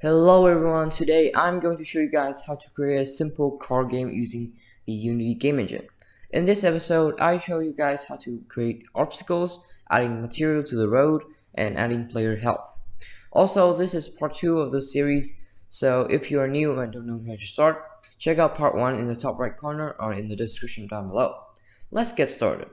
Hello everyone, today I'm going to show you guys how to create a simple car game using the Unity game engine. In this episode, I show you guys how to create obstacles, adding material to the road, and adding player health. Also, this is part 2 of the series, so if you are new and don't know how to start, check out part 1 in the top right corner or in the description down below. Let's get started.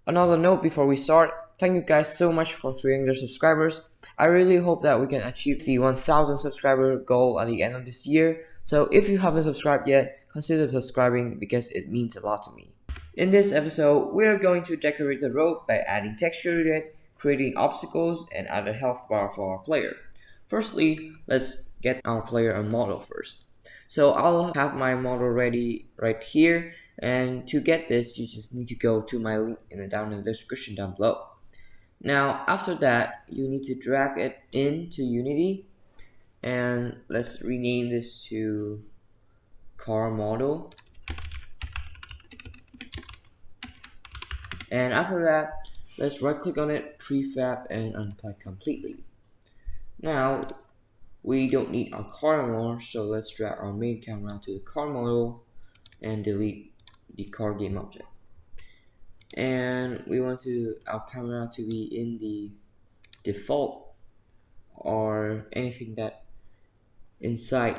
Another note before we start, thank you guys so much for 300 subscribers. I really hope that we can achieve the 1000 subscriber goal at the end of this year. So if you haven't subscribed yet, consider subscribing because it means a lot to me. In this episode, we are going to decorate the road by adding texture to it, creating obstacles, and add a health bar for our player. Firstly, let's get our player a model first. So I'll have my model ready right here, and to get this you just need to go to my link down in the description down below. Now after that you need to drag it into Unity, and let's rename this to car model. And after that, let's right click on it, prefab, and unplug completely. Now we don't need our car anymore, so let's drag our main camera to the car model and delete the car game object. And we want our camera to be in the default or anything that inside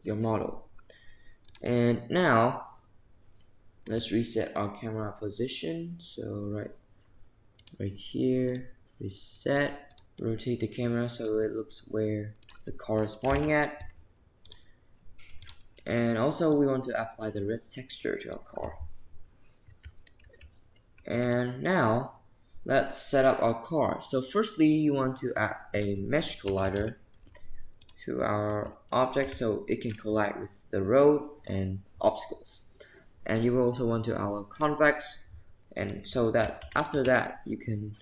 your model. And now let's reset our camera position. So right here, reset, rotate the camera so it looks where the car is pointing at. And also we want to apply the red texture to our car. And now let's set up our car. So firstly you want to add a mesh collider to our object so it can collide with the road and obstacles. And you will also want to allow convex, and so that after that you can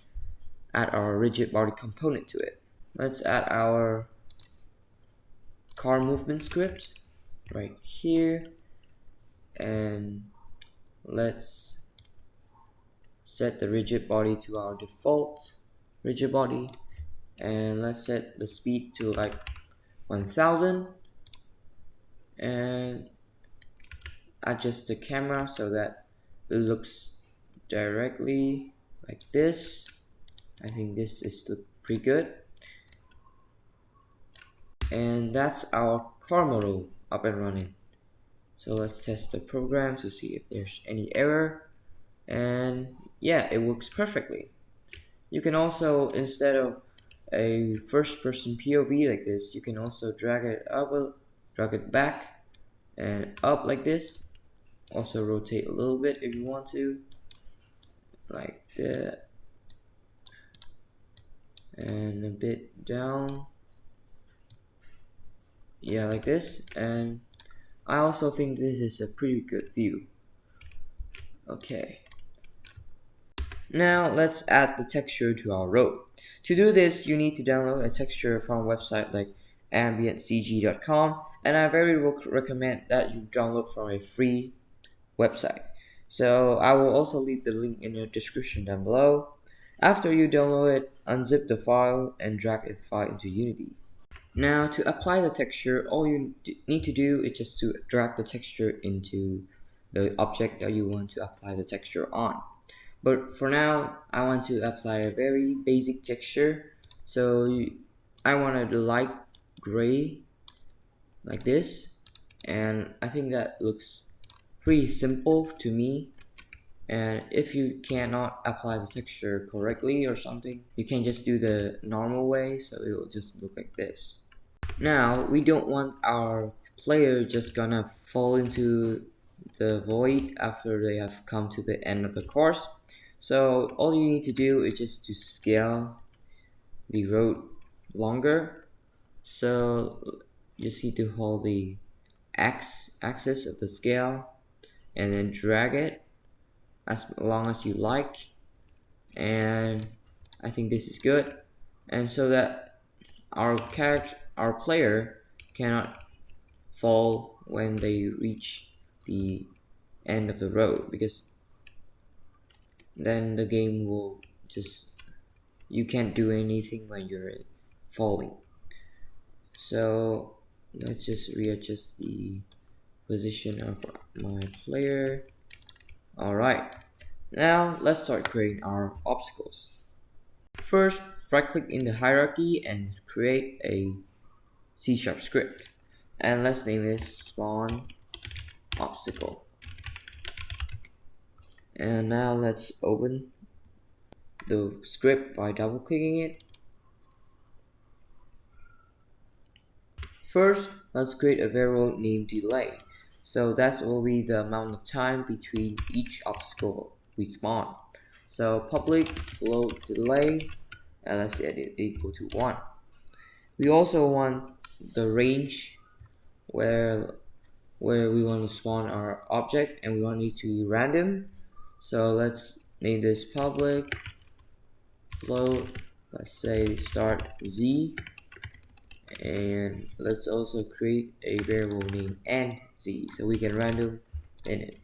add our rigid body component to it. Let's add our car movement script right here, and let's set the rigid body to our default rigid body, and let's set the speed to like 1000, and adjust the camera so that it looks directly like this. I think this is pretty good. And that's our car model up and running. So let's test the program to see if there's any error. And yeah, it works perfectly. You can also, instead of a first-person POV like this, you can also drag it up, drag it back and up like this. Also rotate a little bit if you want to, like that, and a bit down, yeah, like this. And I also think this is a pretty good view. Okay, now let's add the texture to our road. To do this, you need to download a texture from a website like ambientcg.com, and I very recommend that you download from a free website. So I will also leave the link in the description down below. After you download it, unzip the file and drag the file into Unity. Now to apply the texture, all you need to do is just to drag the texture into the object that you want to apply the texture on. But for now, I want to apply a very basic texture. So I wanted a light gray like this, and I think that looks pretty simple to me. And if you cannot apply the texture correctly or something, you can just do the normal way, so it will just look like this. Now we don't want our player just gonna fall into the void after they have come to the end of the course. So all you need to do is just to scale the road longer. So you just need to hold the axis of the scale and then drag it as long as you like, and I think this is good. And so that our player cannot fall when they reach the end of the road, because then the game will just, you can't do anything when you're falling. So let's just readjust the position of my player. Alright, now let's start creating our obstacles. First, right click in the hierarchy and create a C# script, and let's name this spawn obstacle. And now let's open the script by double clicking it. First, let's create a variable named delay. So that will be the amount of time between each obstacle we spawn. So public float delay, and let's set it equal to 1. We also want the range where we want to spawn our object, and we want it to be random. So let's name this public float, let's say start Z, and let's also create a variable named end Z so we can random in it.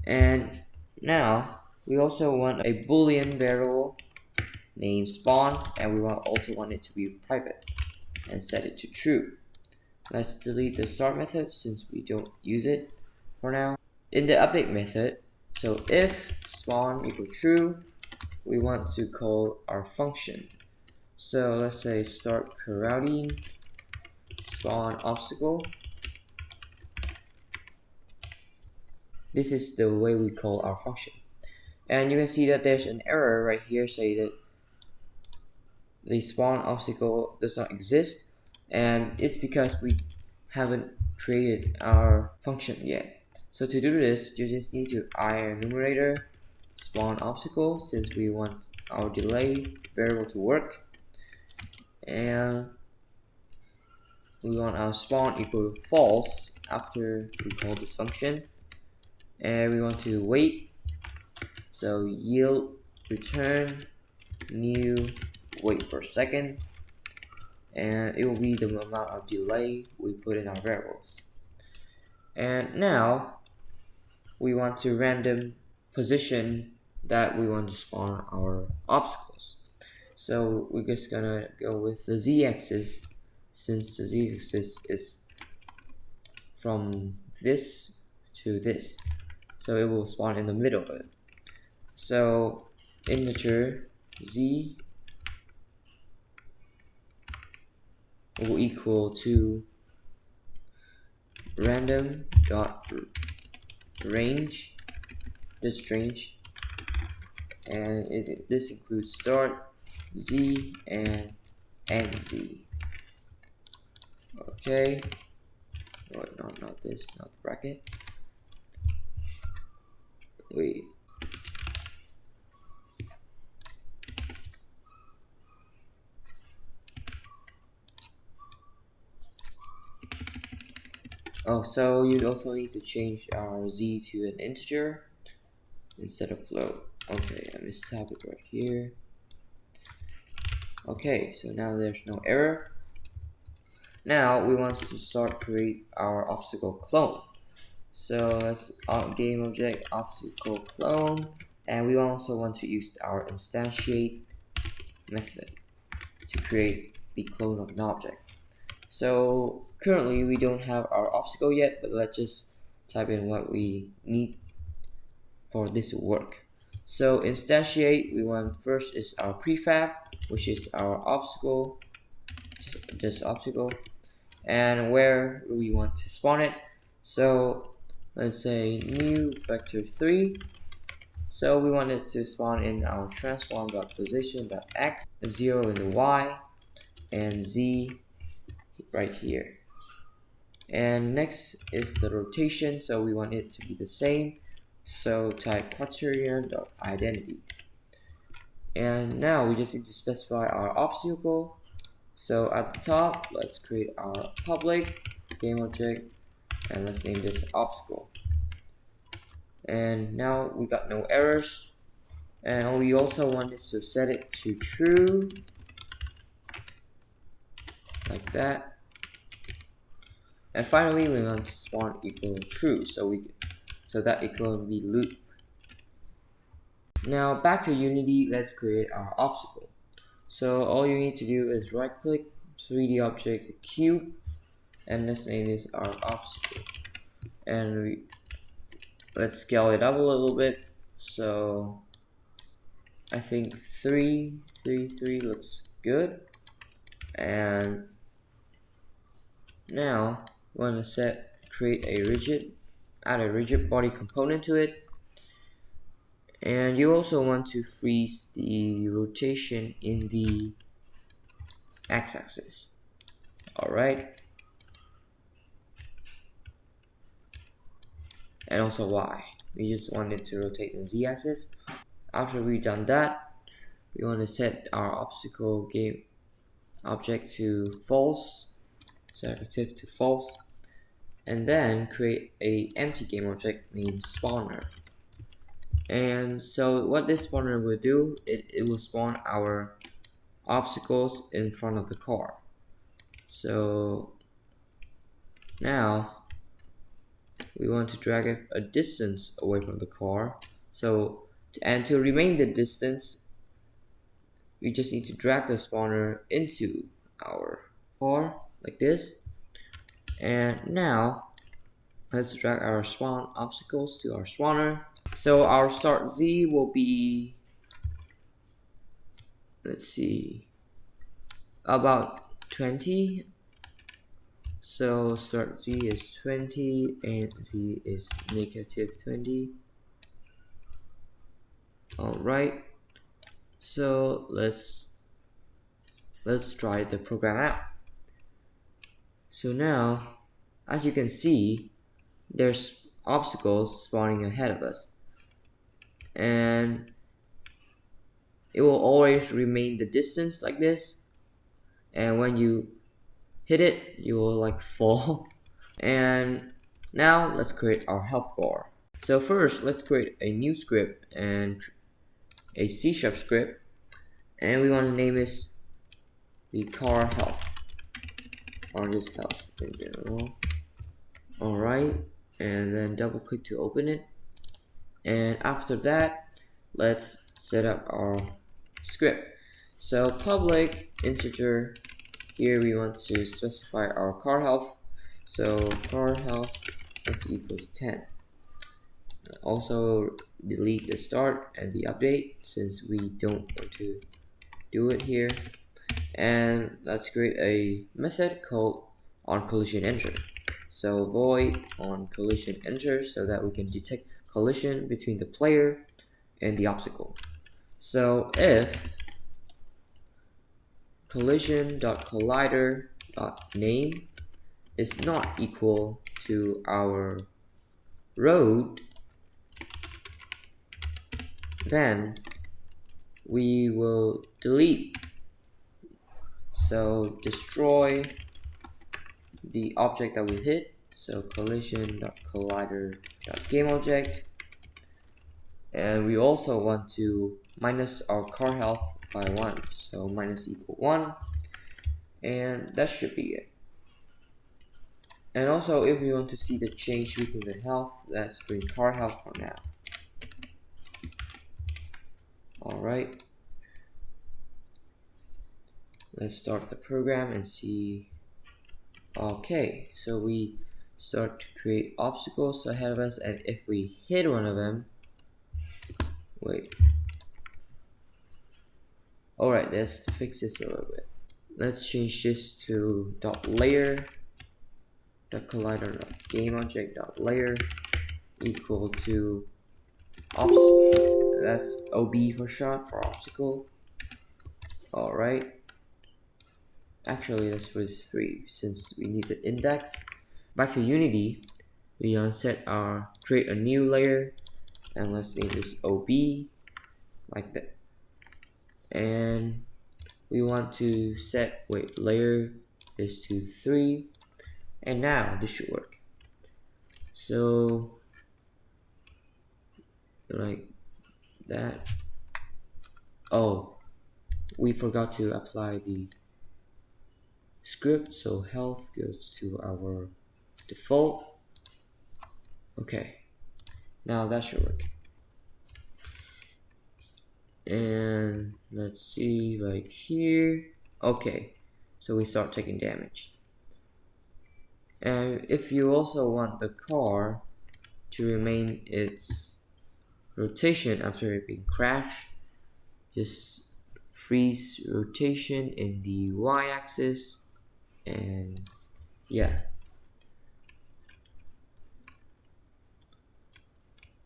And now we also want a boolean variable named spawn, and we also want it to be private and set it to true. Let's delete the start method since we don't use it for now. In the update method, so if spawn equal true, we want to call our function. So let's say start routing spawn obstacle. This is the way we call our function. And you can see that there's an error right here saying that the spawn obstacle does not exist, and it's because we haven't created our function yet. So to do this, you just need to iron numerator spawn obstacle since we want our delay variable to work, and we want our spawn equal to false after we call this function, and we want to wait, so yield return new wait for a second, and it will be the amount of delay we put in our variables. And now we want to random position that we want to spawn our obstacles. So we're just gonna go with the z-axis, since the z-axis is from this to this, so it will spawn in the middle of it. So integer z will equal to random dot range, this range, and this includes start z and end z. Okay, oh, not this, not the bracket. Wait. Oh, so you also need to change our z to an integer instead of float. Okay, I mistyped it right here. Okay, so now there's no error. Now we want to start create our obstacle clone. So let's game object obstacle clone, and we also want to use our instantiate method to create the clone of an object. So currently we don't have our obstacle yet, but let's just type in what we need for this to work. So instantiate, we want first is our prefab, which is our obstacle, just obstacle, and where we want to spawn it. So let's say new vector 3. So we want it to spawn in our transform.position.x, 0 in the y, and z right here. And next is the rotation, so we want it to be the same, so type quaternion.identity. And now we just need to specify our obstacle. So at the top, let's create our public game object, and let's name this obstacle. And now we got no errors, and we also want this to set it to true, like that. And finally, we want to spawn equal true, so that it can be loop. Now back to Unity, let's create our obstacle. So all you need to do is right click 3D object cube, and let's name this our obstacle. And let's scale it up a little bit. So I think 3 3 3 looks good. And now we want to add a rigid body component to it. And you also want to freeze the rotation in the x-axis. Alright. And also y. We just want it to rotate in z-axis. After we've done that, we want to set our obstacle game object to false, set active to false, and then create a empty game object named spawner. And so what this spawner will do, it will spawn our obstacles in front of the car. So now we want to drag a distance away from the car. So to remain the distance, we just need to drag the spawner into our car like this. And now let's drag our spawn obstacles to our spawner. So our start Z will be, let's see, about 20. So start Z is 20 and Z is -20. Alright, so let's try the program out. So now, as you can see, there's obstacles spawning ahead of us, and it will always remain the distance like this, and when you hit it, you will like fall. And now let's create our health bar. So first, let's create a new script and a C# script, and we want to name this the car health, or just health in general. Alright, and then double click to open it. And after that, let's set up our script. So public integer, here we want to specify our car health. So car health is equal to 10. Also delete the start and the update since we don't want to do it here. And let's create a method called onCollisionEnter. So void onCollisionEnter so that we can detect collision between the player and the obstacle. So if collision.collider.name is not equal to our road, then we will delete. So destroy the object that we hit. So collision.collider.gameObject, and we also want to minus our car health by 1. So minus equal 1, and that should be it. And also, if we want to see the change between the health, let's bring car health for now. Alright, let's start the program and see. Okay, so we start to create obstacles ahead of us, and if we hit one of them, alright, let's fix this a little bit. Let's change this to .layer.collider.gameObject.layer equal to that's OB for short, for obstacle. Alright, actually let's put 3 since we need the index. Back to Unity, we create a new layer, and let's name this OB like that. And we want to set layer is to 3, and now this should work. So like that. Oh, we forgot to apply the script, so health goes to our default. Okay, now that should work. And let's see right here. Okay, so we start taking damage. And if you also want the car to remain its rotation after it being crashed, just freeze rotation in the y-axis, and yeah.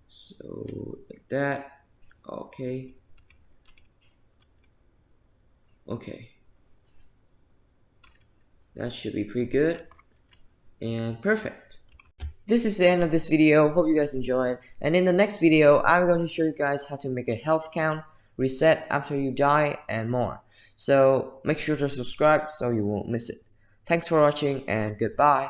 So like that. Okay. That should be pretty good and perfect. This is the end of this video. Hope you guys enjoyed, and in the next video I'm going to show you guys how to make a health count, reset after you die, and more. So make sure to subscribe so you won't miss it. Thanks for watching and goodbye.